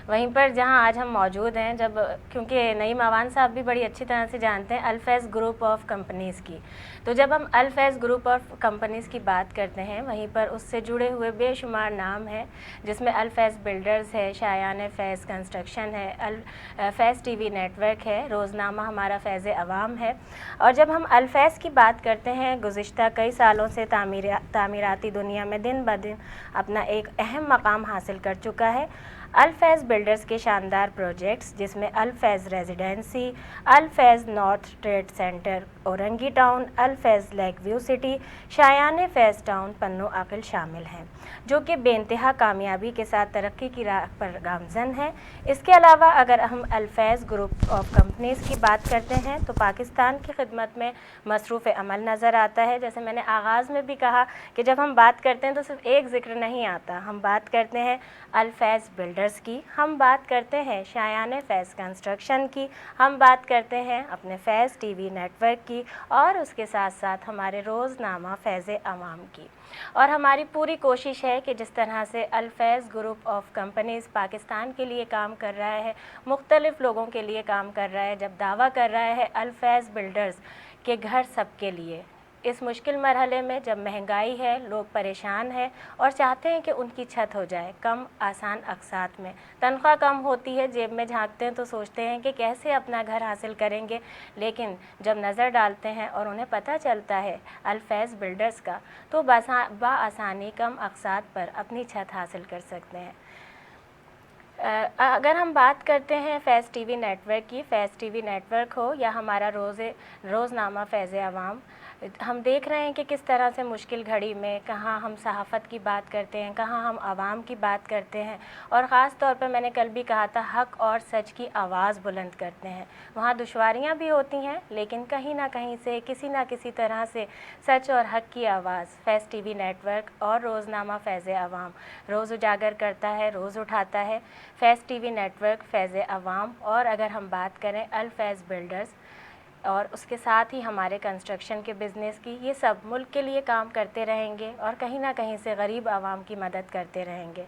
وہیں پر جہاں آج ہم موجود ہیں، جب کیونکہ نعیم اعوان صاحب بھی بڑی اچھی طرح سے جانتے ہیں الفیض گروپ آف کمپنیز کی، تو جب ہم الفیض گروپ آف کمپنیز کی بات کرتے ہیں وہیں پر اس سے جڑے ہوئے بے شمار نام ہیں، جس میں الفیض بلڈرز ہے، شایان فیض کنسٹرکشن ہے، فیض ٹی وی نیٹ ورک ہے، روزنامہ ہمارا فیض عوام ہے۔ اور جب ہم الفیض کی بات کرتے ہیں، گزشتہ کئی سالوں سے تعمیراتی دنیا میں دن بدن اپنا ایک اہم مقام حاصل کر چکا ہے۔ الفیض بلڈرز کے شاندار پروجیکٹس، جس میں Alfaiz residency, Alfaiz north trade centre Orangi town, Alfaiz lake view city, Shayan Faiz town Pano Aqil شامل ہیں، جو کہ بے انتہا کامیابی کے ساتھ ترقی کی راہ پر گامزن ہیں۔ اس کے علاوہ اگر ہم الفیض گروپ آف کمپنیز کی بات کرتے ہیں تو پاکستان کی خدمت میں مصروف عمل نظر آتا ہے۔ جیسے میں نے آغاز میں بھی کہا کہ جب ہم بات کرتے ہیں تو صرف ایک ذکر نہیں آتا، ہم بات کرتے ہیں الفیض بلڈرز کی، ہم بات کرتے ہیں شایان فیض کنسٹرکشن کی، ہم بات کرتے ہیں اپنے فیض ٹی وی نیٹ ورک کی، اور اس کے ساتھ ساتھ ہمارے روزنامہ فیض عوام کی۔ اور ہماری پوری کوشش ہے کہ جس طرح سے الفیض گروپ آف کمپنیز پاکستان کے لیے کام کر رہا ہے، مختلف لوگوں کے لیے کام کر رہا ہے، جب دعویٰ کر رہا ہے الفیض بلڈرز کہ گھر سب کے لیے، اس مشکل مرحلے میں جب مہنگائی ہے، لوگ پریشان ہیں اور چاہتے ہیں کہ ان کی چھت ہو جائے کم آسان اقساط میں، تنخواہ کم ہوتی ہے، جیب میں جھانکتے ہیں تو سوچتے ہیں کہ کیسے اپنا گھر حاصل کریں گے، لیکن جب نظر ڈالتے ہیں اور انہیں پتہ چلتا ہے الفیض بلڈرز کا، تو بآسانی کم اقساط پر اپنی چھت حاصل کر سکتے ہیں۔ اگر ہم بات کرتے ہیں فیض ٹی وی نیٹ ورک کی، فیض ٹی وی نیٹ ورک ہو یا ہمارا روزنامہ فیض عوام، ہم دیکھ رہے ہیں کہ کس طرح سے مشکل گھڑی میں کہاں ہم صحافت کی بات کرتے ہیں، کہاں ہم عوام کی بات کرتے ہیں، اور خاص طور پر میں نے کل بھی کہا تھا حق اور سچ کی آواز بلند کرتے ہیں۔ وہاں دشواریاں بھی ہوتی ہیں، لیکن کہیں نہ کہیں سے کسی نہ کسی طرح سے سچ اور حق کی آواز فیض ٹی وی نیٹ ورک اور روزنامہ فیض عوام روز اجاگر کرتا ہے، روز اٹھاتا ہے۔ فیض ٹی وی نیٹ ورک، فیض عوام، اور اگر ہم بات کریں الفیض بلڈرز اور اس کے ساتھ ہی ہمارے کنسٹرکشن کے بزنس کی، یہ سب ملک کے لیے کام کرتے رہیں گے اور کہیں نہ کہیں سے غریب عوام کی مدد کرتے رہیں گے۔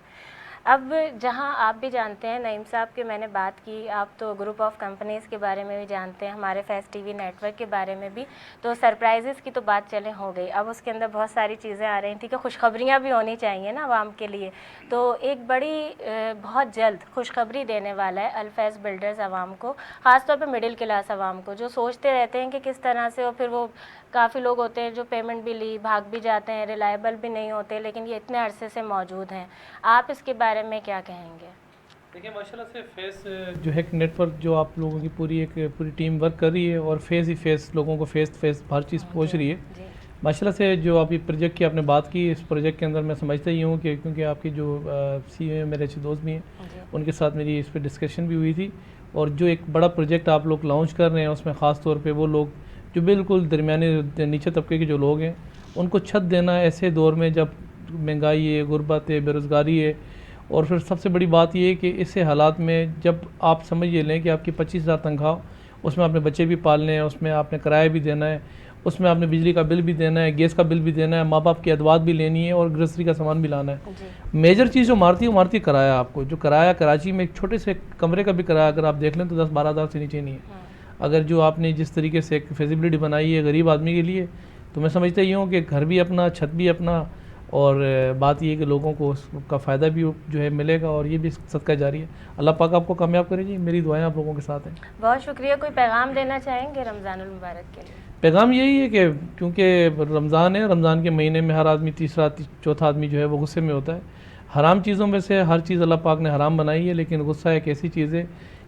اب جہاں آپ بھی جانتے ہیں نعیم صاحب کہ میں نے بات کی، آپ تو گروپ آف کمپنیز کے بارے میں بھی جانتے ہیں، ہمارے فیض ٹی وی نیٹ ورک کے بارے میں بھی، تو سرپرائزز کی تو بات چلیں ہو گئی، اب اس کے اندر بہت ساری چیزیں آ رہی تھیں کہ خوشخبریاں بھی ہونی چاہیے نا عوام کے لیے، تو ایک بڑی بہت جلد خوشخبری دینے والا ہے الفیض بلڈرز عوام کو، خاص طور پہ مڈل کلاس عوام کو، جو سوچتے رہتے ہیں کہ کس طرح سے، اور پھر وہ کافی لوگ ہوتے ہیں جو پیمنٹ بھی لی بھاگ بھی جاتے ہیں، ریلائبل بھی نہیں ہوتے، لیکن یہ اتنے عرصے سے موجود ہیں۔ آپ اس کے بارے میں کیا کہیں گے؟ دیکھیں ماشاءاللہ سے فیس جو ہے نیٹ ورک جو آپ لوگوں کی پوری ٹیم ورک کر رہی ہے، اور فیس ہی فیس لوگوں کو فیس فیس ہر چیز پہنچ رہی ہے ماشاءاللہ سے۔ جو آپ یہ پروجیکٹ کی آپ نے بات کی، اس پروجیکٹ کے اندر میں سمجھتا ہی ہوں کہ کیونکہ آپ کی جو سی اے میرے اچھے دوست بھی ہیں، ان کے ساتھ میری اس پہ ڈسکشن بھی ہوئی تھی، اور جو ایک بڑا پروجیکٹ آپ لوگ لانچ کر رہے ہیں اس میں خاص طور پہ وہ لوگ جو بالکل درمیانے نیچے طبقے کے جو لوگ ہیں ان کو چھت دینا ایسے دور میں جب مہنگائی ہے، غربت ہے، بے روزگاری ہے، اور پھر سب سے بڑی بات یہ ہے کہ اس حالات میں جب آپ سمجھ یہ لیں کہ آپ کی 25,000 تنخواہ، اس میں آپ نے بچے بھی پالنے ہیں، اس میں آپ نے کرایہ بھی دینا ہے، اس میں آپ نے بجلی کا بل بھی دینا ہے، گیس کا بل بھی دینا ہے، ماں باپ کی ادوات بھی لینی ہے، اور گروسری کا سامان بھی لانا ہے۔ میجر چیز جو مارتی ہے وہ مارتی کرایہ، آپ کو جو کرایہ کراچی میں ایک چھوٹے سے کمرے کا بھی کرایہ اگر آپ دیکھ لیں تو 10-12 ہزار سے نیچے نہیں ہے۔ اگر جو آپ نے جس طریقے سے ایک فیزیبلٹی بنائی ہے غریب آدمی کے لیے، تو میں سمجھتا ہی ہوں کہ گھر بھی اپنا، چھت بھی اپنا، اور بات یہ ہے کہ لوگوں کو اس کا فائدہ بھی جو ہے ملے گا، اور یہ بھی صدقہ جاری ہے۔ اللہ پاک آپ کو کامیاب کرے جی، میری دعائیں آپ لوگوں کے ساتھ ہیں۔ بہت شکریہ۔ کوئی پیغام دینا چاہیں گے رمضان المبارک کے لیے؟ پیغام یہی ہے کہ کیونکہ رمضان ہے، رمضان کے مہینے میں ہر آدمی تیسرا چوتھا آدمی جو ہے وہ غصے میں ہوتا ہے۔ حرام چیزوں میں سے ہر چیز اللہ پاک نے حرام بنائی ہے، لیکن غصہ ایک ایسی چیز ہے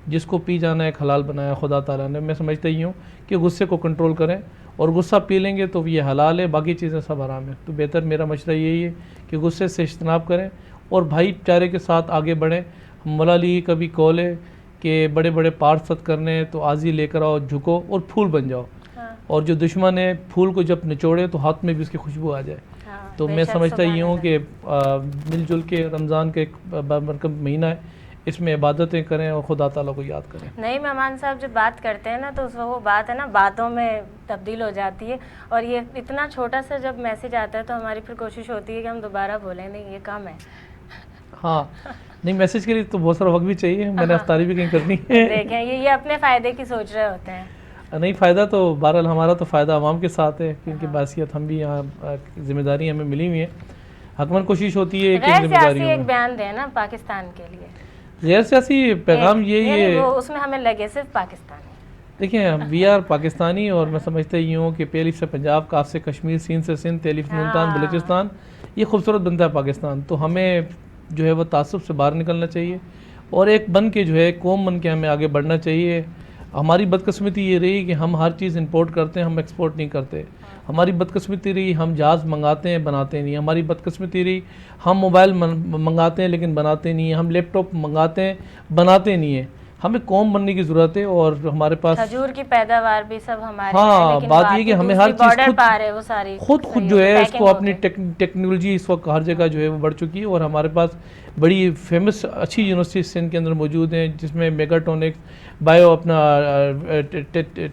جس کو پی جانا ایک حلال بنایا خدا تعالیٰ نے۔ میں سمجھتا ہی ہوں کہ غصے کو کنٹرول کریں، اور غصہ پی لیں گے تو یہ حلال ہے، باقی چیزیں سب حرام ہیں۔ تو بہتر میرا مشورہ یہی ہے کہ غصے سے اجتناب کریں اور بھائی چارے کے ساتھ آگے بڑھیں۔ مولا علی کا بھی قول ہے کہ بڑے بڑے پارٹ ست کرنے تو آزی لے کر آؤ، جھکو اور پھول بن جاؤ، اور جو دشمن ہے پھول کو جب نچوڑے تو ہاتھ میں بھی اس کی خوشبو آ جائے۔ تو میں سمجھتا ہی ہوں کہ مل جل کے رمضان کا ایک بابرکت مہینہ ہے، اس میں عبادتیں کریں اور خدا تعالیٰ کو یاد کریں۔ نہیں مہمان صاحب جب بات کرتے ہیں نا تو وہ بات ہے نا باتوں میں تبدیل ہو جاتی ہے، اور یہ اتنا چھوٹا سا جب میسج آتا ہے تو ہماری پھر کوشش ہوتی ہے کہ ہم دوبارہ بولیں، نہیں یہ کم ہے۔ ہاں نہیں میسج کے لیے تو بہت سارا وقت بھی چاہیے, میں نے افطاری بھی کہیں کرنی ہے. دیکھیں یہ اپنے فائدے کی سوچ رہے ہوتے ہیں. نہیں فائدہ تو بہرحال ہمارا تو فائدہ عوام کے ساتھ ہے, کیونکہ باعثیت ہم بھی یہاں ذمہ داری ہمیں ملی ہوئی ہے. حتماً کوشش ہوتی ہے کہ غیر ذمہ سیاسی داریوں ایک میں بیان دیں نا پاکستان کے لیے, غیر سیاسی پیغام یہی یعنی ہے. وہ اس میں ہمیں لگے صرف پاکستانی. دیکھیں وی آر پاکستانی, اور میں سمجھتا ہی ہوں کہ پہلی سے پنجاب, کاف سے کشمیر, سین سے سندھ, تیلیف ملتان, بلوچستان, یہ خوبصورت بنتا ہے پاکستان. تو ہمیں جو ہے وہ تعصب سے باہر نکلنا چاہیے, اور ایک بن کے جو ہے قوم بن کے ہمیں آگے بڑھنا چاہیے. ہماری بدقسمتی یہ رہی کہ ہم ہر چیز امپورٹ کرتے ہیں, ہم ایکسپورٹ نہیں کرتے. ہماری بدقسمتی رہی ہم جہاز منگاتے ہیں بناتے نہیں. ہماری بدقسمتی رہی ہم موبائل منگاتے ہیں لیکن بناتے نہیں ہیں. ہم لیپ ٹاپ منگاتے ہیں بناتے نہیں ہیں. ہمیں قوم بننے کی ضرورت ہے, اور ہمارے پاس کھجور کی پیداوار بھی سب ہمارے ہاں لیکن بات یہ کہ ہمیں ہر چیز خود جو ہے اس کو اپنی ٹیکنالوجی اس وقت ہر جگہ جو ہے وہ بڑھ چکی ہے. اور ہمارے پاس بڑی فیمس اچھی یونیورسٹی سندھ کے اندر موجود ہیں, جس میں میگاٹونکس, بایو, اپنا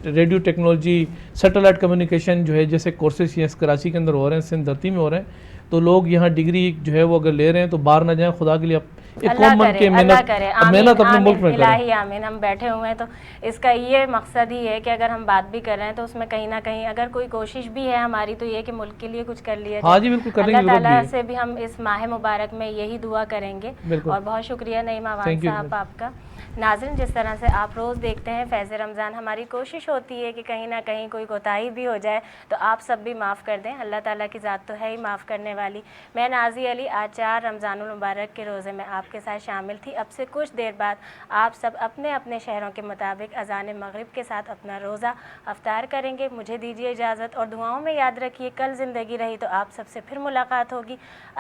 ریڈیو ٹیکنالوجی, سیٹلائٹ کمیونیکیشن جو ہے جیسے کورسز یہ کراچی کے اندر ہو رہے ہیں, سندھ دھرتی میں ہو رہے ہیں. تو لوگ یہاں ڈگری جو ہے وہ اگر لے رہے ہیں تو باہر نہ جائیں, خدا کے لیے ایک قوم بن کے محنت اپنے ملک میں کریں. الہی آمین. ہم بیٹھے ہوئے ہیں تو اس کا یہ مقصد ہی ہے کہ اگر ہم بات بھی کر رہے ہیں تو اس میں کہیں نہ کہیں اگر کوئی کوشش بھی ہے ہماری تو یہ کہ ملک کے لیے کچھ کر لیا جائے. ہاں جی بالکل کرنے کی اللہ ضرورت بھی تعالیٰ ہے. سے بھی ہم اس ماہ مبارک میں یہی دعا کریں گے. اور بہت شکریہ نعیم عوان صاحب آپ کا. ناظرین, جس طرح سے آپ روز دیکھتے ہیں فیض رمضان, ہماری کوشش ہوتی ہے کہ کہیں نہ کہیں کوئی کوتاہی بھی ہو جائے تو آپ سب بھی معاف کر دیں. اللہ تعالیٰ کی ذات تو ہے ہی معاف کرنے والی. میں نازی علی آج 4 رمضان المبارک کے روزے میں آپ کے ساتھ شامل تھی. اب سے کچھ دیر بعد آپ سب اپنے اپنے شہروں کے مطابق اذان مغرب کے ساتھ اپنا روزہ افطار کریں گے. مجھے دیجیے اجازت, اور دعاؤں میں یاد رکھیے کل زندگی رہی تو آپ سب سے پھر ملاقات ہوگی.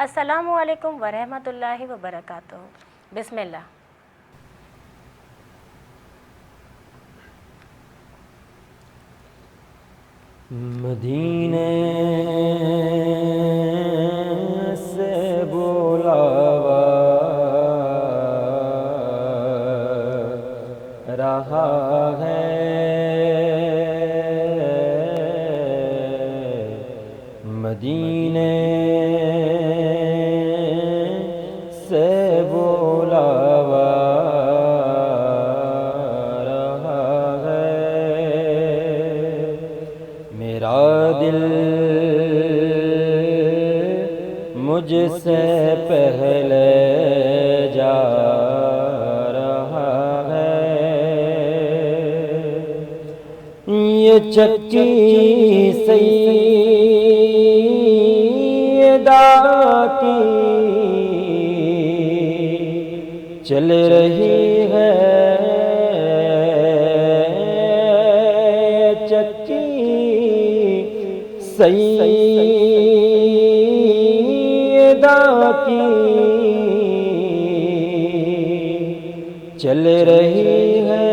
السلام علیکم ورحمۃ اللہ وبرکاتہ. بسم اللہ. مدینے سے بلاوا رہا ہے, مدینے سے بلاوا رہا ہے. میرا دل مجھ سے پہلے جا رہا ہے. یہ چکی سیدہ کی چل رہی ہے, چکی سیدہ کی چل رہی ہے.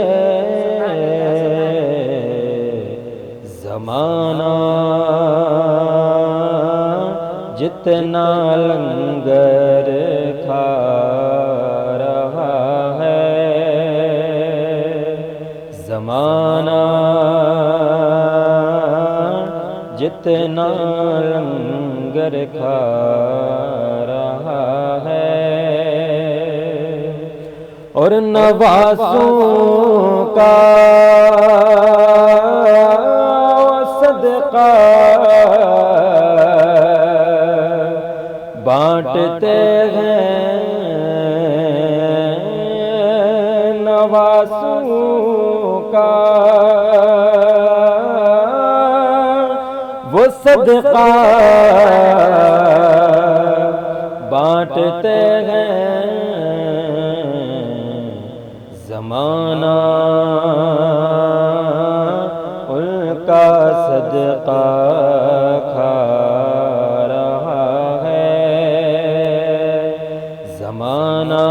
زمانہ جتنا لنگر کھا رہا ہے, زمانہ جتنا لنگر کھا رہا ہے. اور نوازوں کا صدقہ بانٹتے ہیں, نوازوں کا وہ صدقہ بانٹتے ہیں. زمانہ ان کا صدقہ کھا رہا ہے, زمانہ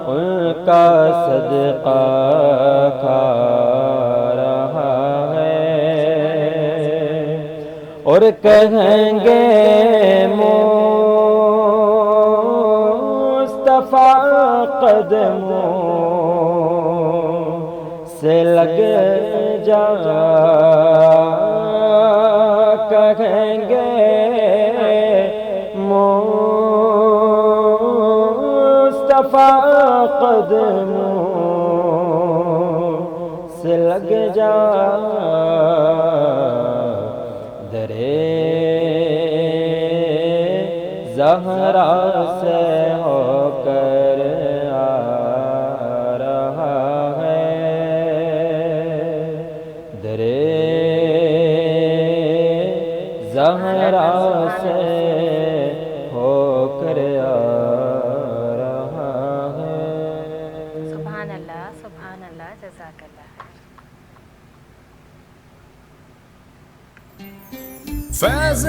ان کا صدقہ کھا رہا ہے. اور کہیں گے قدموں سے لگ جا, کہیں گے مصطفیٰ قدموں سے لگ جا درے زہرا سے ہو کر آ رہا ہے درے زہرا سے ہو کر آ رہا ہے. سبحان اللہ جزاک اللہ. فیض